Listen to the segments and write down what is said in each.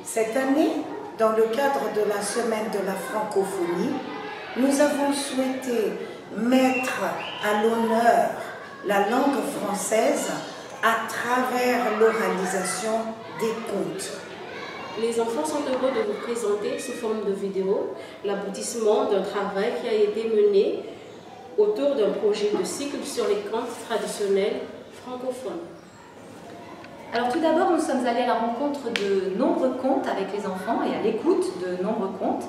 Cette année, dans le cadre de la semaine de la francophonie, nous avons souhaité mettre à l'honneur la langue française à travers l'oralisation des contes. Les enfants sont heureux de vous présenter sous forme de vidéo l'aboutissement d'un travail qui a été mené autour d'un projet de cycle sur les contes traditionnels francophones. Alors tout d'abord, nous sommes allés à la rencontre de nombreux contes avec les enfants et à l'écoute de nombreux contes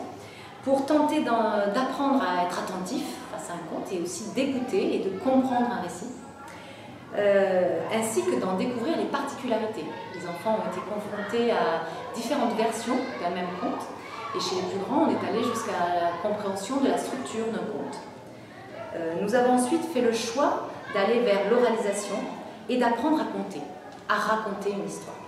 pour tenter d'apprendre à être attentif face à un conte et aussi d'écouter et de comprendre un récit, ainsi que d'en découvrir les particularités. Les enfants ont été confrontés à différentes versions d'un même conte et chez les plus grands, on est allé jusqu'à la compréhension de la structure d'un conte. Nous avons ensuite fait le choix d'aller vers l'oralisation et d'apprendre à compter, à raconter une histoire.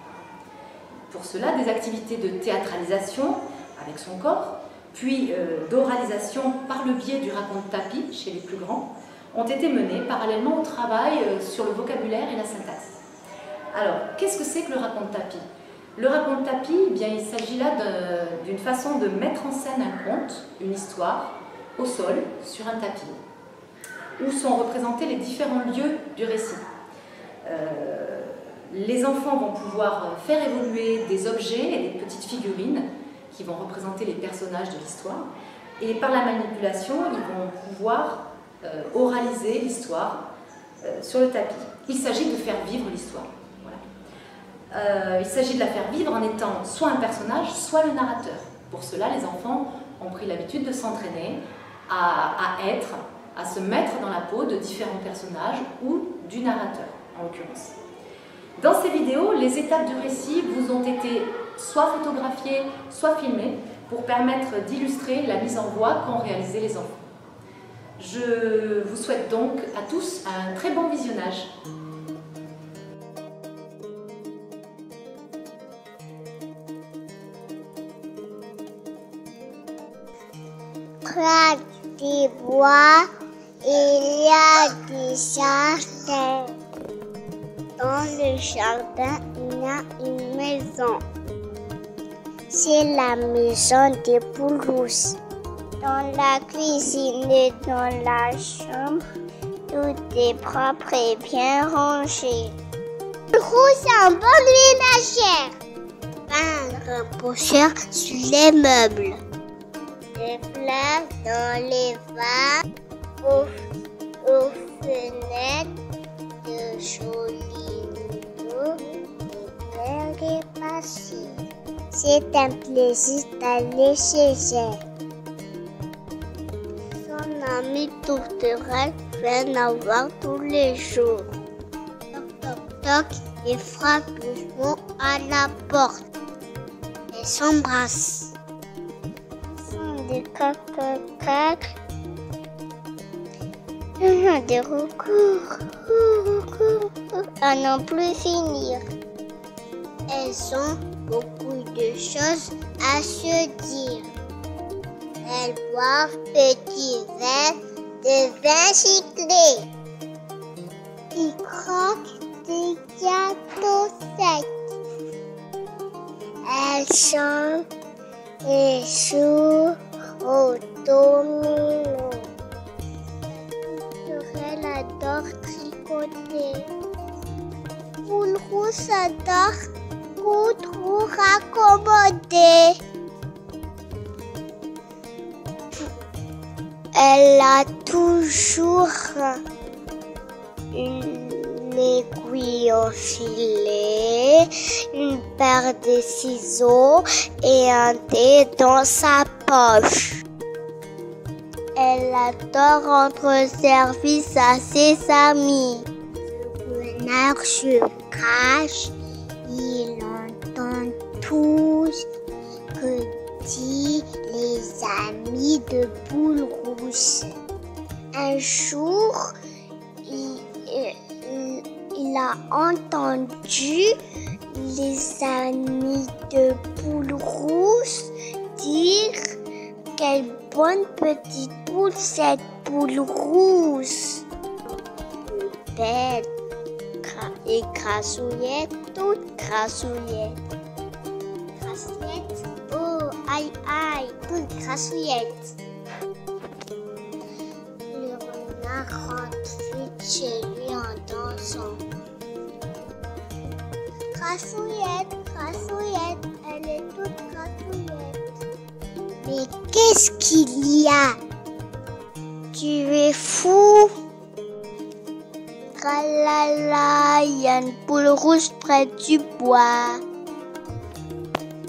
Pour cela, des activités de théâtralisation avec son corps, puis d'oralisation par le biais du raconte-tapis chez les plus grands, ont été menées parallèlement au travail sur le vocabulaire et la syntaxe. Alors, qu'est-ce que c'est que le raconte-tapis? Le raconte-tapis, eh bien, il s'agit là d'une façon de mettre en scène un conte, une histoire, au sol, sur un tapis, où sont représentés les différents lieux du récit. Les enfants vont pouvoir faire évoluer des objets et des petites figurines qui vont représenter les personnages de l'histoire, et par la manipulation, ils vont pouvoir oraliser l'histoire sur le tapis. Il s'agit de faire vivre l'histoire. Voilà. Il s'agit de la faire vivre en étant soit un personnage, soit le narrateur. Pour cela, les enfants ont pris l'habitude de s'entraîner à se mettre dans la peau de différents personnages ou du narrateur, en l'occurrence. Dans ces vidéos, les étapes du récit vous ont été soit photographiées, soit filmées pour permettre d'illustrer la mise en voix qu'ont réalisé les enfants. Je vous souhaite donc à tous un très bon visionnage. Près des bois, il y a des jardins. Dans le jardin, il y a une maison. C'est la maison des poules rousses. Dans la cuisine et dans la chambre, tout est propre et bien rangé. Le rouge est un bon ménagère. Un reposeur sur les meubles. Des fleurs dans les vases, aux fenêtres, de jolis rideaux, des verres et passés. C'est un plaisir d'aller chez elle. Son ami tourterelle vient la voir tous les jours. Toc toc toc, il frappe doucement à la porte. Ils s'embrassent. Ils sont des coq-coq. Des recours à n'en plus finir. Elles ont beaucoup de choses à se dire. Elles boivent petits verres de vin giclé. Ils croquent des gâteaux secs. Elles chantent et jouent au domino. Elle adore tricoter. Poule rousse adore coudre ou raccommoder. Elle a toujours une aiguille au filet, une paire de ciseaux et un dé dans sa poche. Elle adore rendre service à ses amis. Le renard se cache, il entend tout ce que disent les amis de Poule Rousse. Un jour, il a entendu les amis de Poule Rousse dire quelle bonne petite poule cette Poule Rousse. Belle et grassouillette, toute grassouillette. Grassouillette aïe, aïe, toute grassouillette. Le renard rentre vite chez lui en dansant. Grassouillette, grassouillette, elle est toute grassouillette. Mais qu'est-ce qu'il y a? Tu es fou? Tralala, il y a une poule rouge près du bois.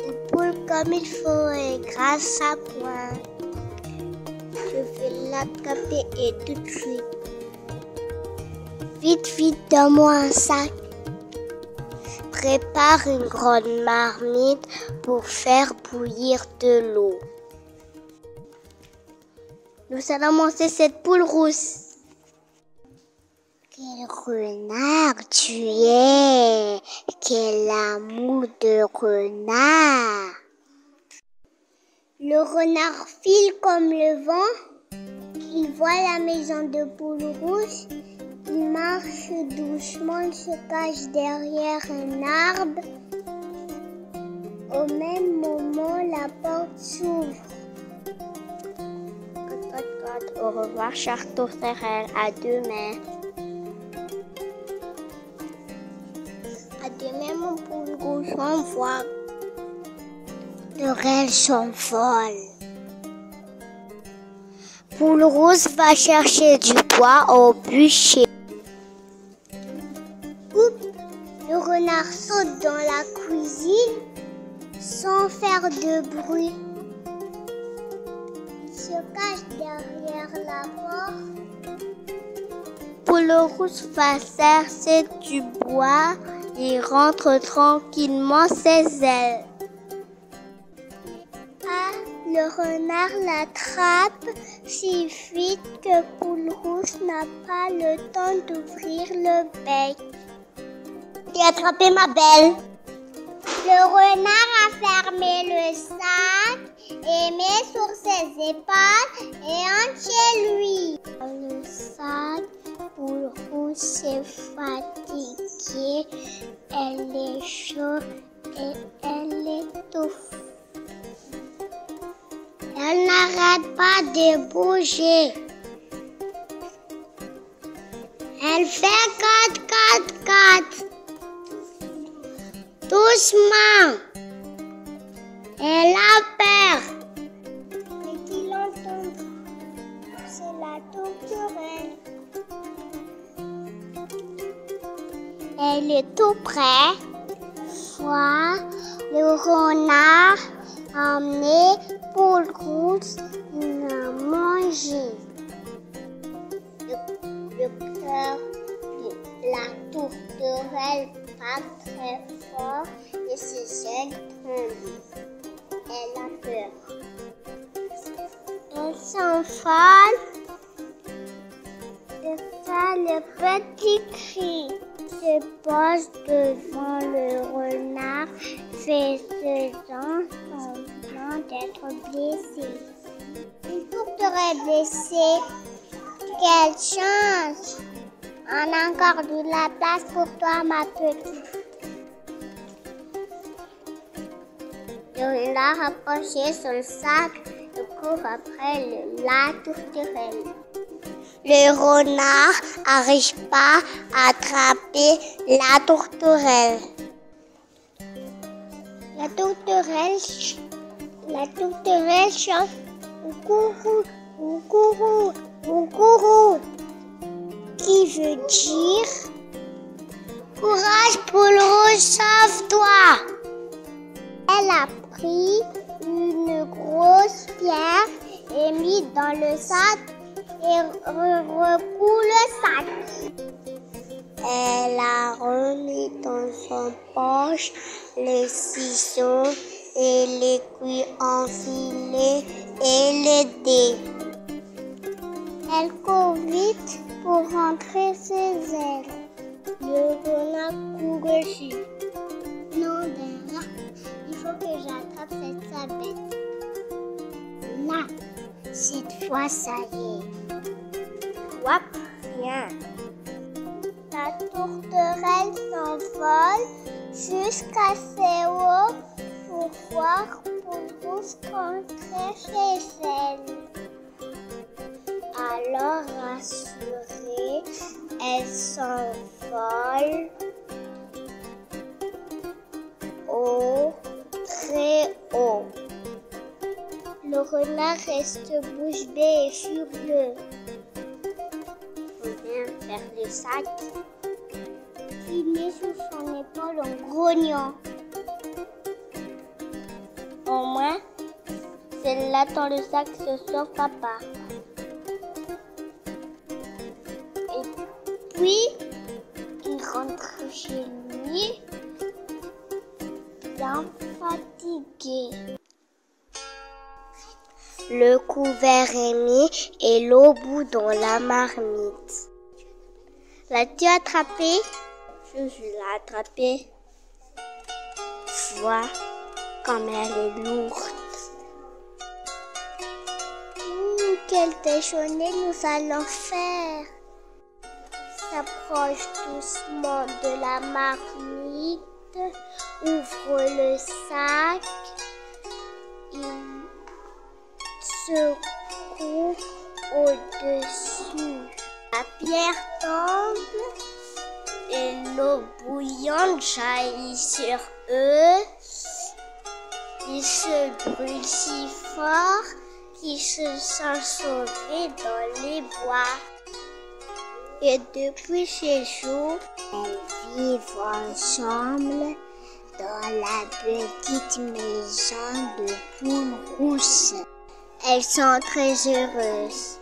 Une poule comme il faut et grâce à moi. Je vais l'attraper et tout de suite. Vite, vite, donne-moi un sac. Prépare une grande marmite pour faire bouillir de l'eau. Nous allons manger cette poule rousse. Quel renard tu es! Quel amour de renard! Le renard file comme le vent. Il voit la maison de poule rouge. Il marche doucement, il se cache derrière un arbre. Au même moment, la porte s'ouvre. Au revoir, chère tourterelle. À demain. À demain, mon poule rouge, on voit. Tourterelle s'envole. Poule rouge va chercher du bois au bûcher. Oups, le renard saute dans la cuisine sans faire de bruit. Il se cache derrière la porte. Poule rouge va chercher du bois et rentre tranquillement ses ailes. Ah, le renard l'attrape si vite que Poule rouge n'a pas le temps d'ouvrir le bec. J'ai attrapé ma belle. Le renard a fermé le sac et met sur ses épaules et entre chez lui. Dans le sac, Poule rouge est fatiguée, elle est chaude et elle étouffe. Elle n'arrête pas de bouger. Elle fait 4, 4, 4. Doucement. Elle a peur. Mais qui l'entend? C'est la tourterelle. Elle est tout près. Soit le renard a emmené Poule rouge à manger. Le cœur de la tourterelle bat très fort et ses ailes tremblent. Elle a peur. Elle s'envole et fait le petit cri. Se pose devant le renard, faisant semblant d'être blessé. Une tourterelle blessée, quelle chance! On a encore de la place pour toi, ma petite. Le renard a approché son sac et court après la tourterelle. Le renard n'arrive pas à attraper la tourterelle. La tourterelle chante coucou, coucou, coucou, qui veut dire courage, Poule rouge, sauve-toi. Elle a pris une grosse pierre et mis dans le sac et recoule le sac. Elle a remis dans son poche les ciseaux et l'aiguille enfilée et les dés. Elle court vite pour rentrer ses ailes. Le renard court aussi. Non, derrière, il faut que j'attrape cette sabette. Là, cette fois, ça y est. Hop, viens. La tourterelle s'envole jusqu'à ses hauts pour voir poules rouges rentraient chez elles. Alors rassurées, elles s'envolent au très haut. Le renard reste bouche bée et furieux. On vient faire le sac. Il met sous son épaule en grognant. Au moins, celle-là dans le sac se sauve papa. Et puis, il rentre chez lui, bien fatigué. Le couvert est mis et l'eau bout dans la marmite. L'as-tu attrapé? Je l'ai attrapée. Vois comme elle est lourde. Quel déjeuner nous allons faire? S'approche doucement de la marmite, ouvre le sac, il secoue au-dessus. La pierre tombe et l'eau bouillante jaillit sur eux. Ils se brûlent si fort qu'ils se sont sauvés dans les bois. Et depuis ces jours, elles vivent ensemble dans la petite maison de poules rousses. Elles sont très heureuses.